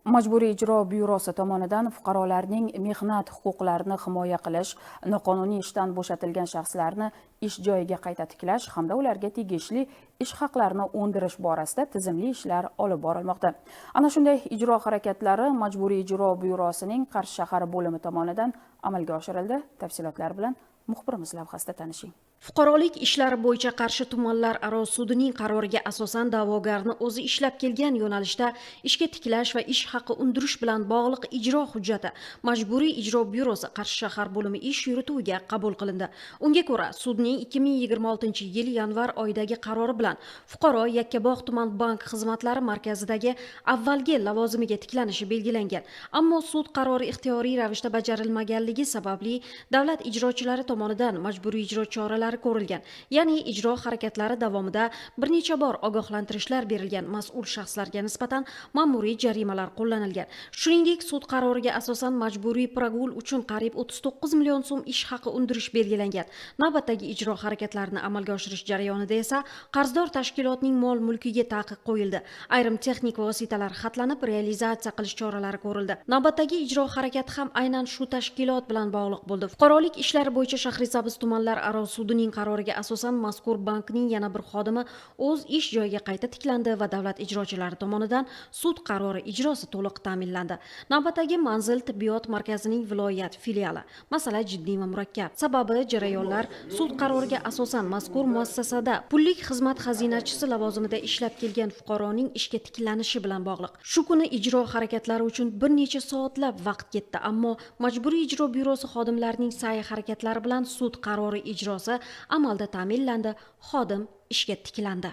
Majburiy ijro byurosi tomonidan fuqarolarning mehnat huquqlarini himoya qilish, noqonuniy ishdan bo'shatilgan shaxslarni ish joyiga qayta tiklash hamda ularga tegishli ish haqlarini undirish borasida tizimli ishlar olib borilmoqda. Ana shunday ijro harakatlari Majburiy ijro byurosining Qarshi shahar bo'limi tomonidan amalga oshirildi. Tafsilotlar bilan muxbirimiz lavhasida tanishing. Fuqarolik ishlari bo'yicha Qarshi tumanlararo sudining qaroriga asosan da'vogarni o'zi ishlab kelgan yo'nalishda ishga tiklash va ish haqi undirish bilan bog'liq ijro hujjati Majburiy ijro byurosi Qarshi shahar bo'limi ish yurituviga qabul qilindi. Unga ko'ra, sudning 2026-yil yanvar oyidagi qarori bilan fuqaro Yakkabog' tuman bank xizmatlari markazidagi avvalgi lavozimiga tiklanishi belgilangan. Ammo sud qarori ixtiyoriy ravishda bajarilmaganligi sababli davlat ijrochilari tomonidan majburiy ijro choralari ko'rilgan. Ya'ni ijro harakatlari davomida bir necha bor ogohlantirishlar berilgan, mas'ul shaxslarga nisbatan ma'muriy jarimalar qo'llanilgan. Shuningdek, sud qaroriga asosan majburiy pragul uchun qariyb 39 million so'm ish haqi undirish belgilangan. Navbatdagi ijro harakatlarini amalga oshirish jarayonida esa qarzdor tashkilotning mol-mulkiga taqiq qo'yildi. Ayrim texnik vositalar xatlanib, realizatsiya qilish choralari ko'rildi. Navbatdagi ijro harakati ham aynan shu tashkilot bilan bog'liq bo'ldi. Fuqarolik ishlari bo'yicha Shahrisabz tumanlararo sudining qaroriga asosan mazkur bankning yana bir xodimi o'z ish joyiga qayta tiklandi va davlat ijrochilari tomonidan sud qarori ijrosi to'liq ta'minlandi. Navbatdagi Manzil tibbiyot markazining viloyat filiali. Masala jiddiy va murakkab. Sababi jarayonlar sud qaroriga asosan mazkur muassasada pullik xizmat xazinachisi lavozimida ishlab kelgan fuqaroning ishga tiklanishi bilan bog'liq. Shu kuni ijro harakatlari uchun bir necha soatlab vaqt ketdi, ammo Majburiy ijro byurosi xodimlarining sa'y-harakatlari bilan sud qarori ijrosi amalda ta'minlandi, xodim ishga tiklandi.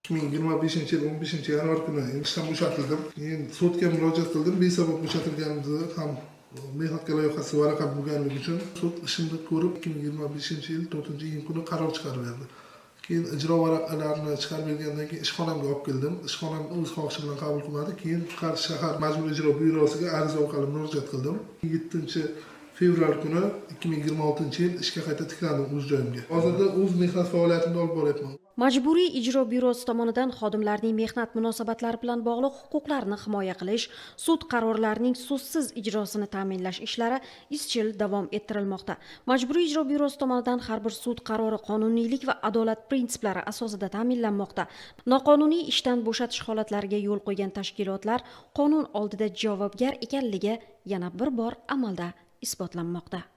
2025-yil 15-yanvar kuni ishdan bo'shatildim. Keyin sudga murojaat qildim. Besabab bo'shatilganimizni ham mehnat loyihasi varaqat bo'lganligi uchun sud ishimni ko'rib 2025-yil 4-iyun kuni qaror chiqarib berdi. Keyin ijro varaqalarini chiqarib bergandan keyin ishxonamga olib keldim. Ishxonam o'z xohishi bilan qabul qilmadi. Keyin Qarshi shahar majburiy ijro byurosiga ariza orqali murojaat qildim. 7-fevral kuni 2026-yil ishga qayta tiklandim o'z joyimga. Hozirda o'z mehnat faoliyatimni olib boryapman. Majburiy ijro byurosi tomonidan xodimlarning mehnat munosabatlari bilan bog'liq huquqlarini himoya qilish, sud qarorlarining so'zsiz ijrosini ta'minlash ishlari izchil davom ettirilmoqda. Majburiy ijro byurosi tomonidan har bir sud qarori qonuniylik va adolat prinsiplari asosida ta'minlanmoqda. Noqonuniy ishdan bo'shatish holatlariga yo'l qo'ygan tashkilotlar qonun oldida javobgar ekanligi yana bir bor amalda isbotlanmoqda.